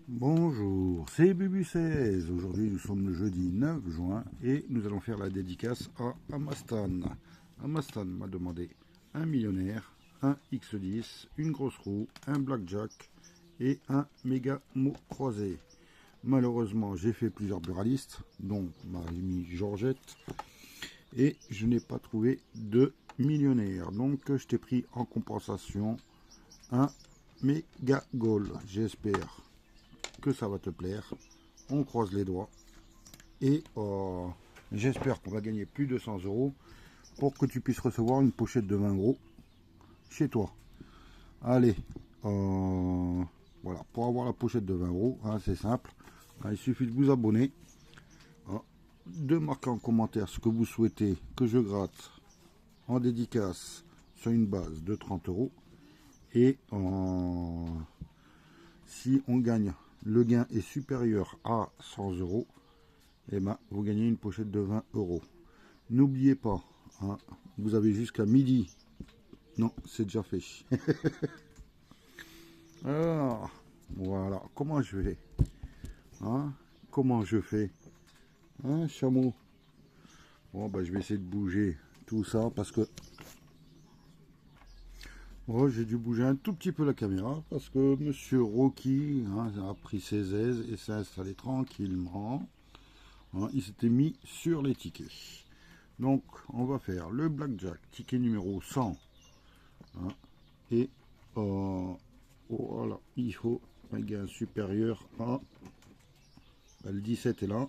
Bonjour, c'est Bubu16. Aujourd'hui, nous sommes le jeudi 9 juin et nous allons faire la dédicace à Amastan. Amastan m'a demandé un millionnaire, un X10, une grosse roue, un blackjack et un méga mot croisé. Malheureusement, j'ai fait plusieurs buralistes, dont ma amie Georgette, et je n'ai pas trouvé de millionnaire. Donc, je t'ai pris en compensation un méga goal. J'espère que ça va te plaire. On croise les doigts et j'espère qu'on va gagner plus de 100 euros pour que tu puisses recevoir une pochette de 20 euros chez toi. Allez, voilà, pour avoir la pochette de 20 euros, hein, c'est simple. Hein, il suffit de vous abonner, hein, de marquer en commentaire ce que vous souhaitez que je gratte en dédicace sur une base de 30 euros. Et si on gagne, le gain est supérieur à 100 euros, et ben, vous gagnez une pochette de 20 euros. N'oubliez pas, hein, vous avez jusqu'à midi. Non, c'est déjà fait. Alors, voilà, comment je fais, hein, comment je fais, hein, chameau. Bon, bah, je vais essayer de bouger tout ça parce que j'ai dû bouger un tout petit peu la caméra parce que Monsieur Rocky, hein, a pris ses aises et s'est installé tranquillement. Hein, il s'était mis sur les tickets. Donc, on va faire le blackjack, ticket numéro 100. Hein, et voilà, il faut un gain supérieur à le 17 est là,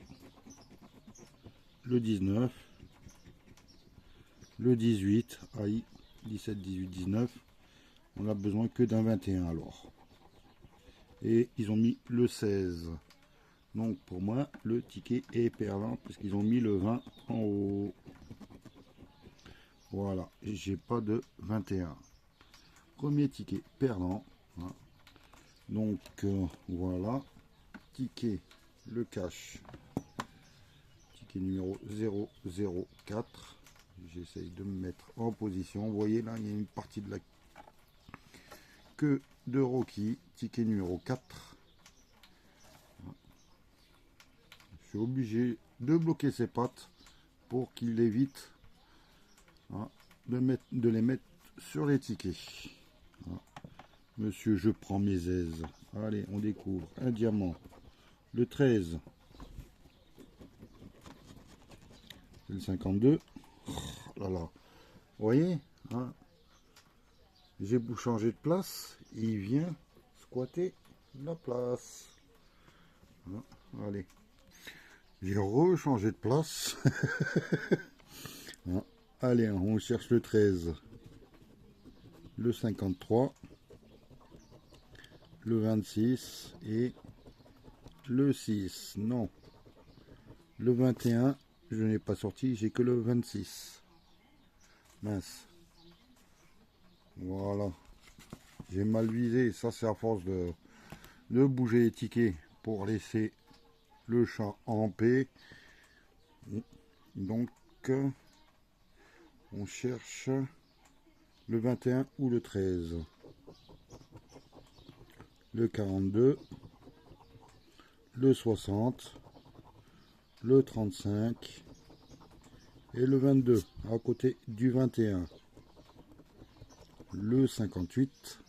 le 19, le 18, aïe, 17, 18, 19. On a besoin que d'un 21 alors. Et ils ont mis le 16. Donc pour moi, le ticket est perdant parce qu'ils ont mis le 20 en haut. Voilà, et j'ai pas de 21. Premier ticket perdant. Hein. Donc voilà, ticket, le cash, ticket numéro 004. J'essaye de me mettre en position. Vous voyez là, il y a une partie de la queue de Rocky, ticket numéro 4. Je suis obligé de bloquer ses pattes pour qu'il évite, hein, de les mettre sur les tickets. Hein. Monsieur, je prends mes aises. Allez, on découvre un diamant. Le 13. C'est le 52. Oh là là. Vous voyez, hein, j'ai beau changer de place, il vient squatter la place. Hein, allez. J'ai rechangé de place. Hein, allez, on cherche le 13. Le 53. Le 26 et le 6. Non. Le 21, je n'ai pas sorti, j'ai que le 26. Mince. Voilà. J'ai mal visé, ça c'est à force de bouger les tickets pour laisser le chat en paix. Donc, on cherche le 21 ou le 13. Le 42, le 60, le 35 et le 22 à côté du 21. Le 58,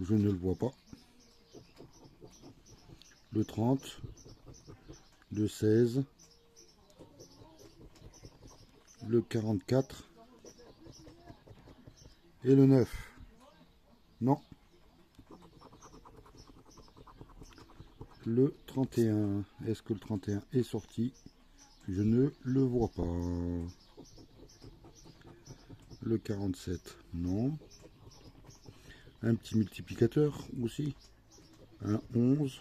je ne le vois pas. Le 30, le 16, le 44 et le 9. Non. Le 31. Est-ce que le 31 est sorti? Je ne le vois pas. Le 47. Non. Un petit multiplicateur aussi. Un 11.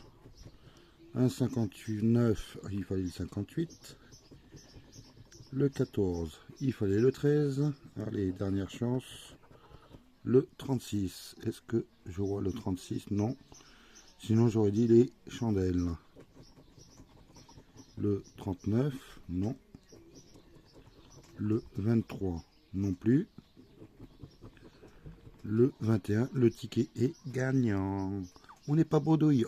Un 59. Il fallait le 58. Le 14. Il fallait le 13. Allez, dernière chance. Le 36. Est-ce que je vois le 36? Non. Sinon, j'aurais dit les chandelles. Le 39, non. Le 23, non plus. Le 21, le ticket est gagnant. On n'est pas bredouille.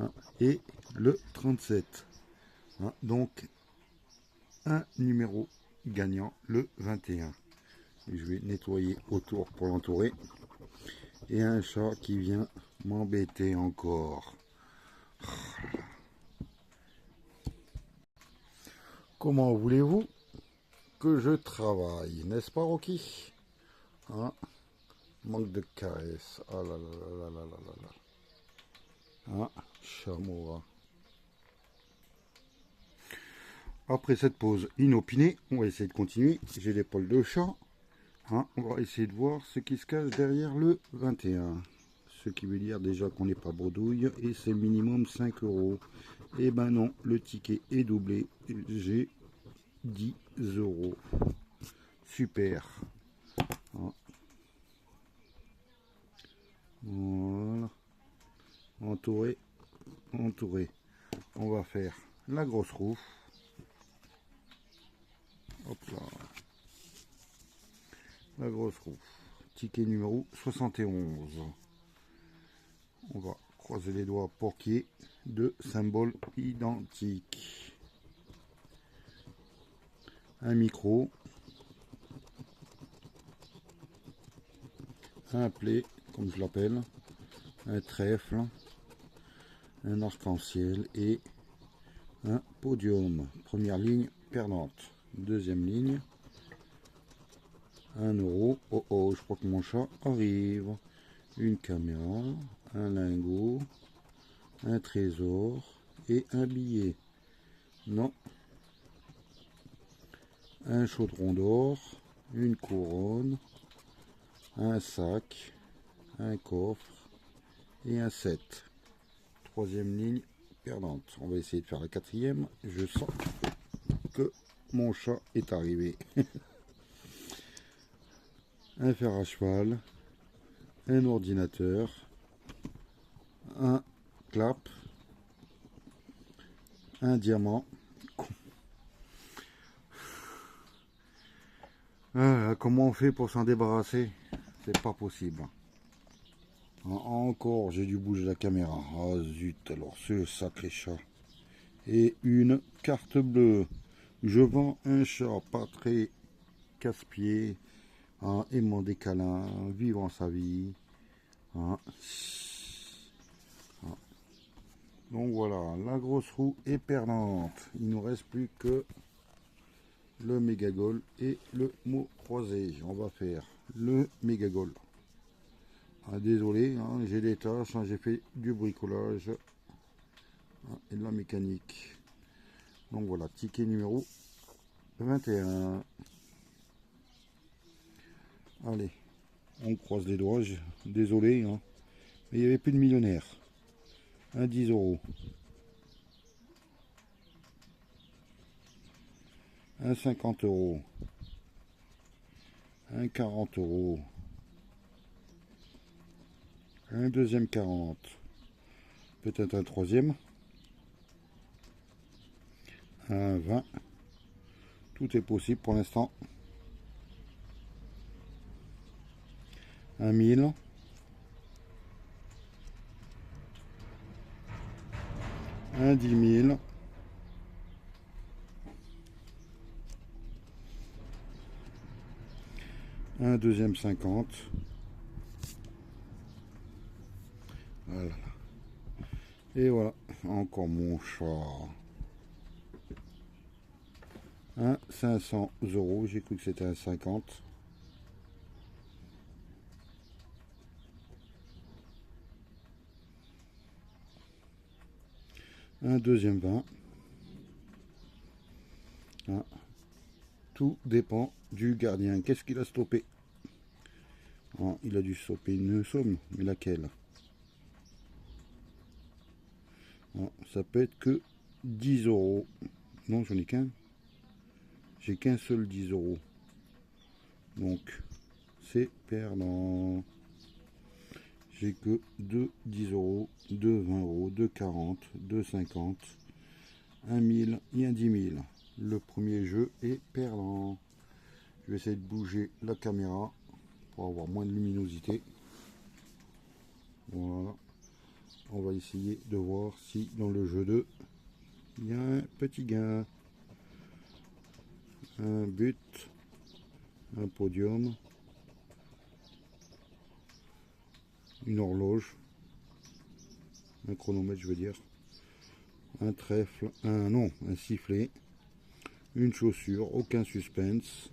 hein, et le 37. Hein, donc un numéro gagnant, le 21. Et je vais nettoyer autour pour l'entourer. Et un chat qui vient m'embêter encore. Comment voulez-vous que je travaille, n'est-ce pas, Rocky? Hein? Manque de caresses. Ah là là là là là là là. Hein? Chameau. Hein. Après cette pause inopinée, on va essayer de continuer. J'ai des poils de chat. Hein? On va essayer de voir ce qui se cache derrière le 21. Ce qui veut dire déjà qu'on n'est pas bredouille et c'est minimum 5 €. Et ben non, le ticket est doublé. J'ai 10 €. Super. Hein. Voilà. Entouré, entouré. On va faire la grosse roue. Hop là. La grosse roue. Ticket numéro 71. On va croiser les doigts pour qu'il y ait deux symboles identiques. Un micro. Un play, comme je l'appelle. Un trèfle. Un arc-en-ciel et un podium. Première ligne perdante. Deuxième ligne. 1 €. Oh oh, je crois que mon chat arrive. Une caméra, un lingot, un trésor et un billet. Non. Un chaudron d'or, une couronne, un sac, un coffre et un 7. Troisième ligne perdante. On va essayer de faire la quatrième. Je sens que mon chat est arrivé. Un fer à cheval, un ordinateur, un clap, un diamant. Ah, comment on fait pour s'en débarrasser? C'est pas possible. Encore, j'ai dû bouger la caméra. Ah zut, alors ce sacré chat. Et une carte bleue. Je vends un chat pas très casse-pied, hein, aimant des câlins, vivant sa vie. Hein. Hein. Donc voilà, la grosse roue est perdante. Il ne nous reste plus que le mégagol et le mot croisé. On va faire le mégagol. Ah, désolé, hein, j'ai des tâches, hein, j'ai fait du bricolage hein, et de la mécanique. Donc voilà, ticket numéro 21. Allez, on croise les doigts, désolé, hein, mais il n'y avait plus de millionnaire. Un 10 €. Un 50 €. Un 40 €. Un deuxième 40. Peut-être un troisième. Un 20. Tout est possible pour l'instant. Un 1000. Un 10 000. Un deuxième 50. Voilà. Et voilà, encore mon chat. Un 500 €, j'ai cru que c'était un 50. Un deuxième 20. Ah. Tout dépend du gardien. Qu'est-ce qu'il a stoppé? Ah, il a dû stopper une somme, mais laquelle? Ah, ça peut être que 10 €. Non, j'en ai qu'un. J'ai qu'un seul 10 €. Donc, c'est perdant. J'ai que 2 10 €, 2 20 €, 2 40, 2 50, 1 1000 et un 10 000. Le premier jeu est perdant. Je vais essayer de bouger la caméra pour avoir moins de luminosité. Voilà. On va essayer. essayer de voir si dans le jeu 2, il y a un petit gain. Un but, un podium, une horloge, un chronomètre je veux dire, un trèfle, un sifflet, une chaussure, aucun suspense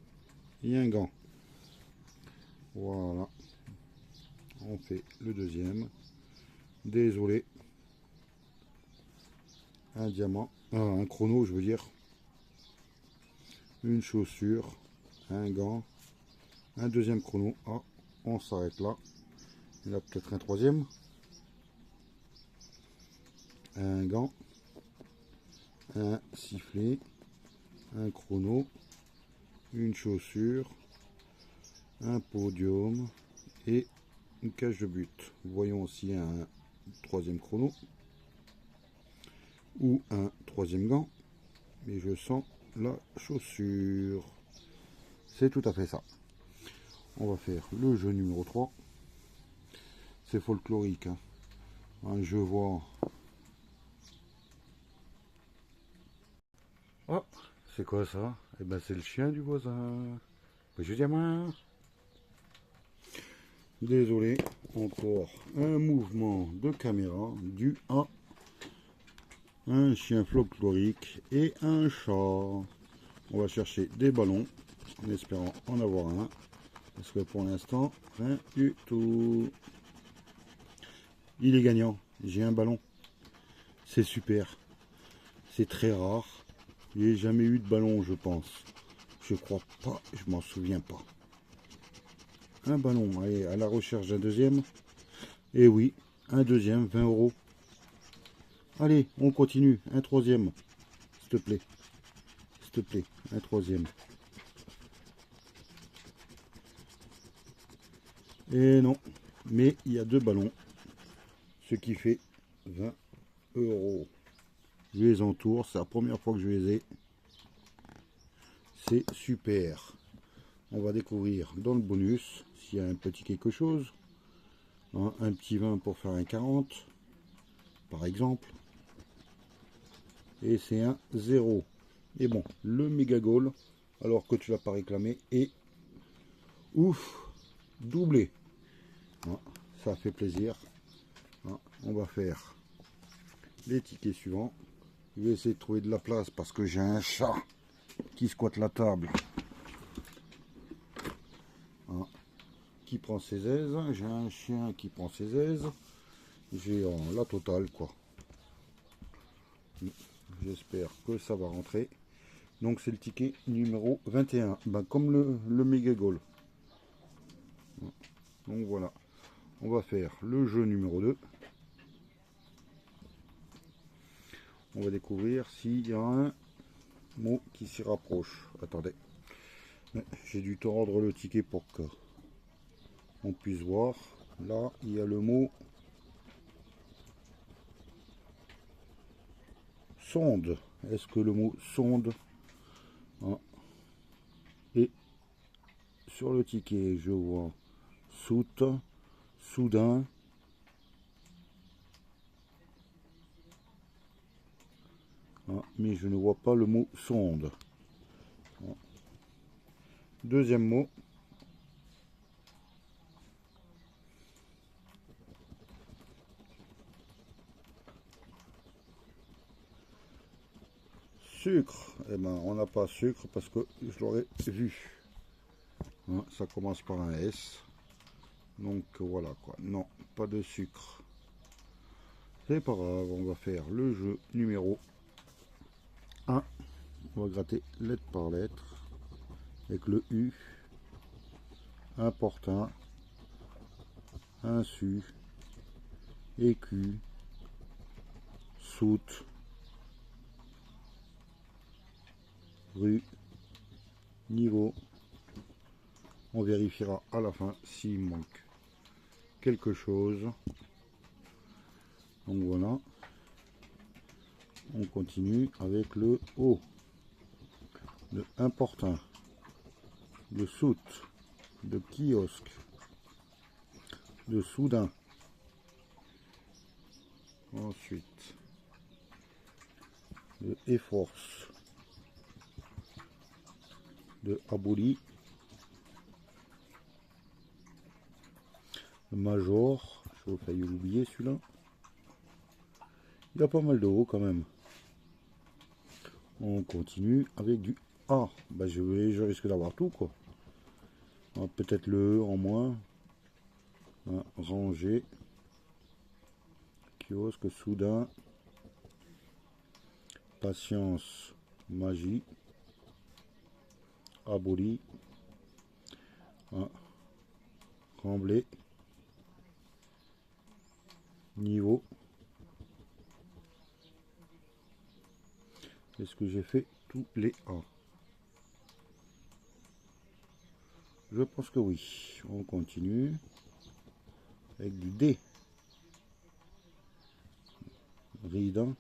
et un gant. Voilà, on fait le deuxième. Désolé, un diamant, un chrono je veux dire, une chaussure, un gant, un deuxième chrono. Ah, on s'arrête là. Il y en a peut-être un troisième. Un gant, un sifflet, un chrono, une chaussure, un podium et une cage de but. Voyons s'il y a un troisième chrono ou un troisième gant. Mais je sens la chaussure. C'est tout à fait ça. On va faire le jeu numéro 3. C'est folklorique. Hein. Je vois. Oh, c'est quoi ça? Eh ben c'est le chien du voisin. Je dis moi. Désolé, encore un mouvement de caméra dû à un chien folklorique et un chat. On va chercher des ballons en espérant en avoir un. Parce que pour l'instant, rien du tout. Il est gagnant. J'ai un ballon. C'est super. C'est très rare. J'ai jamais eu de ballon, je pense. Je crois pas. Je m'en souviens pas. Un ballon. Allez, à la recherche d'un deuxième. Et oui, un deuxième, 20 euros. Allez, on continue. Un troisième. S'il te plaît. S'il te plaît. Un troisième. Et non. Mais il y a deux ballons. Ce qui fait 20 euros. Je les entoure. C'est la première fois que je les ai. C'est super. On va découvrir dans le bonus s'il y a un petit quelque chose. Hein, un petit 20 pour faire un 40. Par exemple. Et c'est un 0. Et bon, le méga goal, alors que tu l'as pas réclamé, est ouf, doublé. Hein, ça fait plaisir. Hein, on va faire les tickets suivants. Je vais essayer de trouver de la place parce que j'ai un chat qui squatte la table. Hein, qui prend ses aises. J'ai un chien qui prend ses aises. J'ai la totale quoi. J'espère que ça va rentrer. Donc c'est le ticket numéro 21. Ben, comme le méga goal. Donc voilà. On va faire le jeu numéro 2. On va découvrir s'il y a un mot qui s'y rapproche. Attendez. J'ai dû tordre le ticket pour qu'on puisse voir. Là, il y a le mot sonde. Est-ce que le mot sonde est sur le ticket? Je vois soute, soudain. Mais je ne vois pas le mot sonde. Deuxième mot. Sucre. Eh ben, on n'a pas sucre parce que je l'aurais vu. Ça commence par un S. Donc voilà quoi. Non, pas de sucre. C'est pas grave, on va faire le jeu numéro 1. On va gratter lettre par lettre. Avec le U. Important. Insu. Écu. Soute. Rue. Niveau. On vérifiera à la fin s'il manque quelque chose. Donc voilà. On continue avec le O. De important. De soute. De kiosque. De soudain. Ensuite, le E-Force de Aboli. Le Major, j'ai failli l'oublier celui-là. Il a pas mal de haut quand même. On continue avec du A. Bah je risque d'avoir tout quoi. Peut-être le E en moins. Rangé. Kiosque, soudain. Patience, magie. Aboli. Remblai. Niveau. Est-ce que j'ai fait tous les A? Je pense que oui. On continue avec du D. Ridin.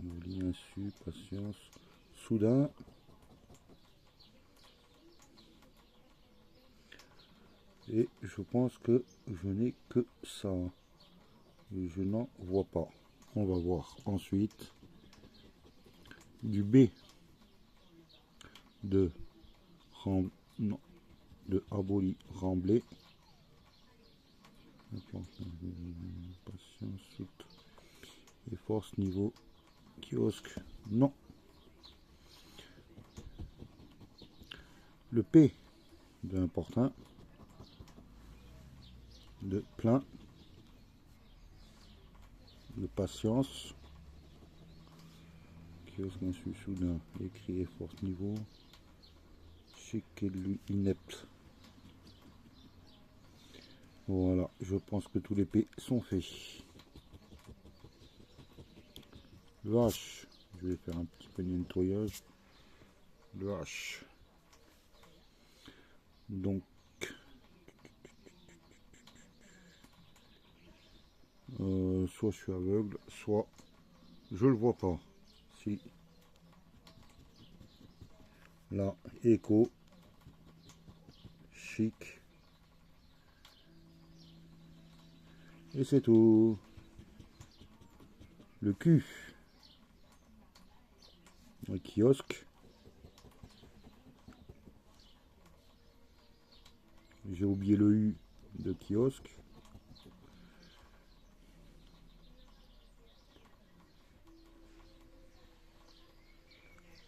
Oublie insu, patience. Soudain. Et je pense que je n'ai que ça. Je n'en vois pas. On va voir ensuite du B de Aboli Remblai. Patience, soute et force niveau kiosque. Non. Le P de Importun de plein de patience. Kiosque insu soudain écrit et force niveau. Chic et lui inepte. Voilà, je pense que tous les P sont faits. Le H, je vais faire un petit peu de nettoyage. Le H. Donc, soit je suis aveugle, soit je le vois pas. Si. Là, écho, chic. Et c'est tout. Le Q. Le kiosque. J'ai oublié le U de kiosque.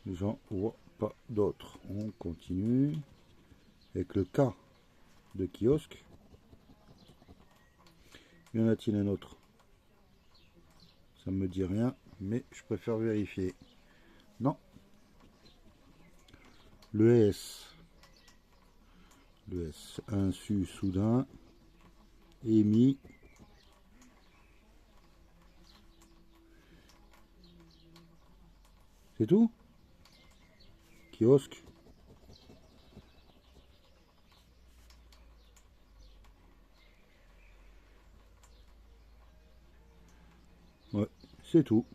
J'en vois pas d'autres. On continue avec le K de kiosque. Y en a-t-il un autre? Ça me dit rien, mais je préfère vérifier. Non. Le S. Le S. Insu soudain. Émis. C'est tout? Kiosque. Ouais, c'est tout.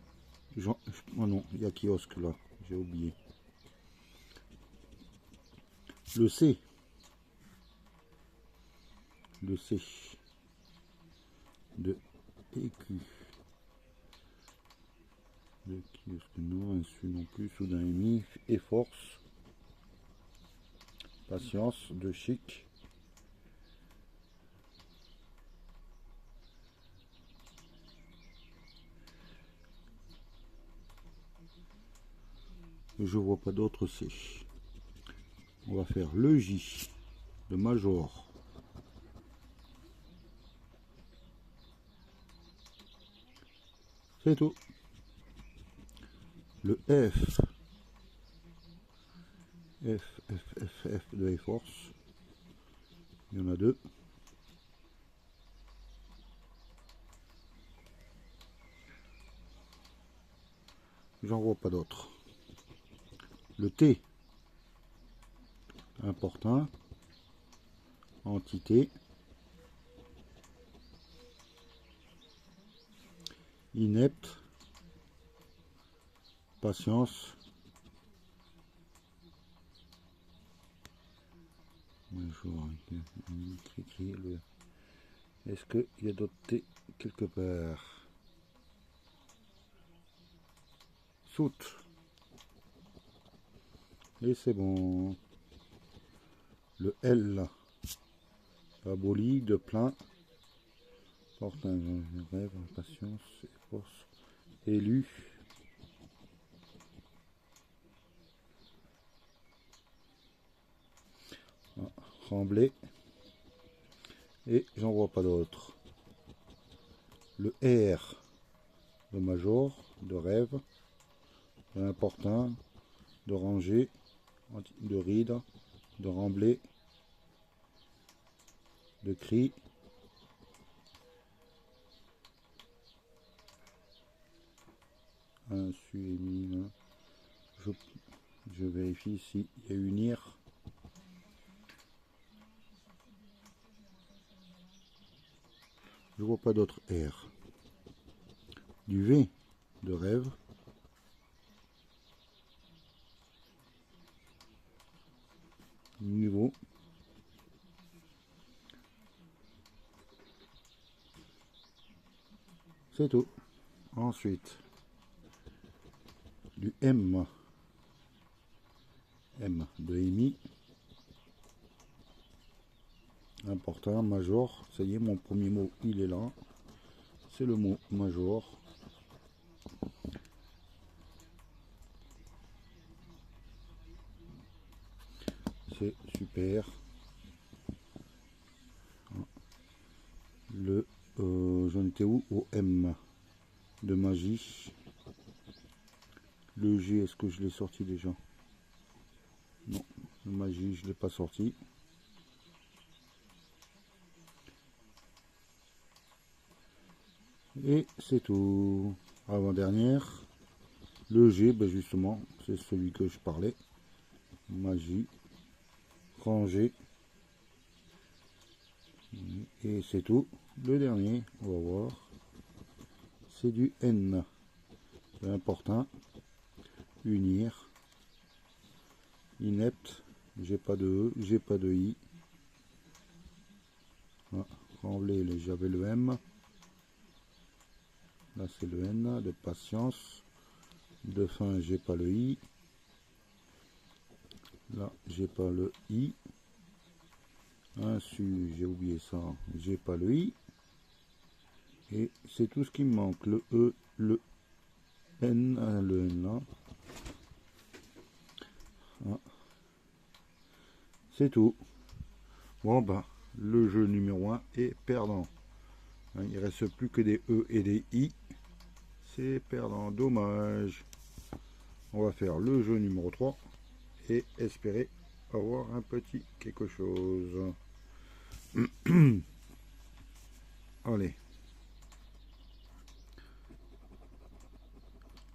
Oh non, il y a kiosque là, j'ai oublié. Le C. Le C. De EQ. De kiosque non, insu non plus, soudain émis. Et force. Patience de chic. Je vois pas d'autres C. On va faire le J de Major. C'est tout. Le F. F de force. Il y en a deux. J'en vois pas d'autres. Le T. Importun. Entité. Inepte. Patience. Est-ce qu'il y a d'autres T quelque part? Soute. Et c'est bon. Le L. Aboli, de plein. Porte un rêve, patience, force. Élu. Tremblay. Et j'en vois pas d'autres. Le R de major, de rêve, d'important, de rangée, de ride, de remblai, de cri, un suémine. Je vérifie s'il y a unir. Je vois pas d'autres R. Du V de rêve. Niveau. C'est tout. Ensuite, du M. M de Emi. Important, major. Ça y est, mon premier mot, il est là. C'est le mot major. C'est super. Le j'en étais où? Au M de magie. Le G, est-ce que je l'ai sorti déjà? Non, le magie, je l'ai pas sorti. Et c'est tout. Avant-dernière. Le G, ben justement, c'est celui que je parlais. Magie. Ranger. Et c'est tout. Le dernier, on va voir. C'est du N. C'est important. Unir. Inepte. J'ai pas de E, j'ai pas de I. Ah, Tremblay, j'avais le M. Là c'est le N de patience. De fin, j'ai pas le I. Là, j'ai pas le I. Insu, j'ai oublié ça. J'ai pas le I. Et c'est tout ce qui me manque. Le E, le N là. Ah. C'est tout. Bon, ben, le jeu numéro 1 est perdant. Il ne reste plus que des E et des I. C'est perdant. Dommage. On va faire le jeu numéro 3 et espérer avoir un petit quelque chose. Allez.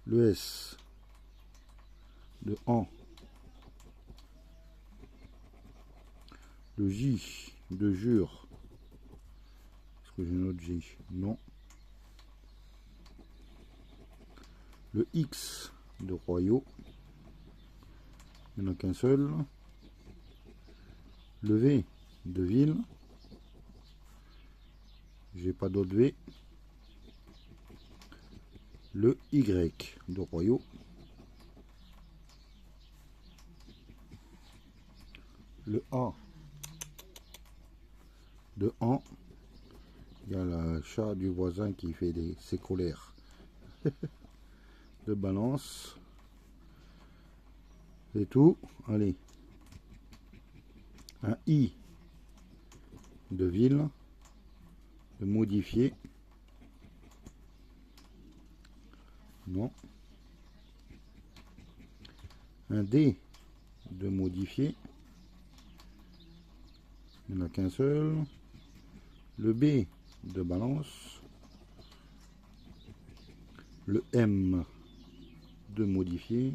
Le S de an. Le J de jure. Est-ce que j'ai un autre J? Non. Le X de royaux. Il n'y en a qu'un seul. Le V de ville. J'ai pas d'autre V. Le Y de royaux. Le A de an. Il y a le chat du voisin qui fait ses colères. De balance. C'est tout. Allez. Un I de ville. De modifier. Non. Un D de modifier. Il n'y en a qu'un seul. Le B de balance. Le M de modifier.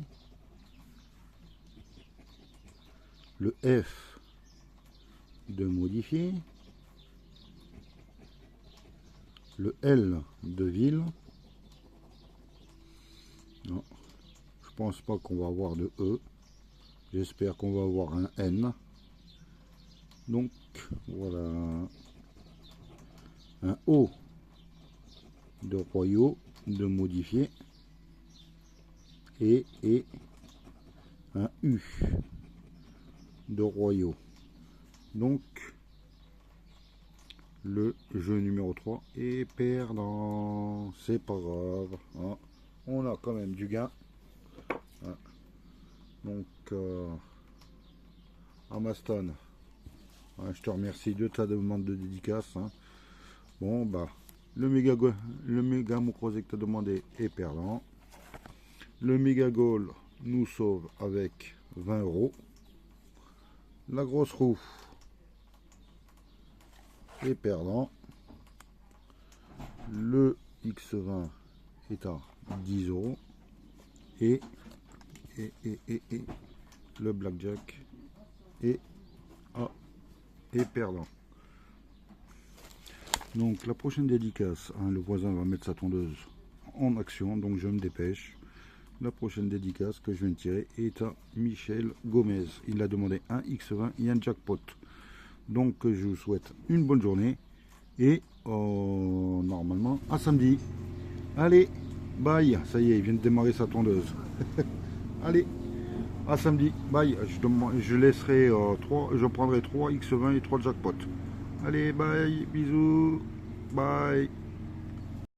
Le F de modifier. Le L de ville. Non, je pense pas qu'on va avoir de E. J'espère qu'on va avoir un N. Donc voilà. un O de royaux, de modifié, et un U de royaux. Donc le jeu numéro 3 est perdant. C'est pas grave, hein. On a quand même du gain, hein. Donc Amaston, hein, je te remercie de ta demande de dédicace, hein. Bon bah le méga mot croisé que tu as demandé est perdant. Le méga goal nous sauve avec 20 €. La grosse roue est perdant. Le X20 est à 10 €. Et le blackjack est perdant. Donc la prochaine dédicace, hein, le voisin va mettre sa tondeuse en action, donc je me dépêche. La prochaine dédicace que je viens de tirer est à Michel Gomez. Il a demandé un X20 et un jackpot. Donc je vous souhaite une bonne journée et normalement à samedi. Allez, bye. Ça y est, il vient de démarrer sa tondeuse. Allez, à samedi. Bye. Je laisserai je prendrai 3 X20 et 3 jackpots. Allez, bye, bisous, bye.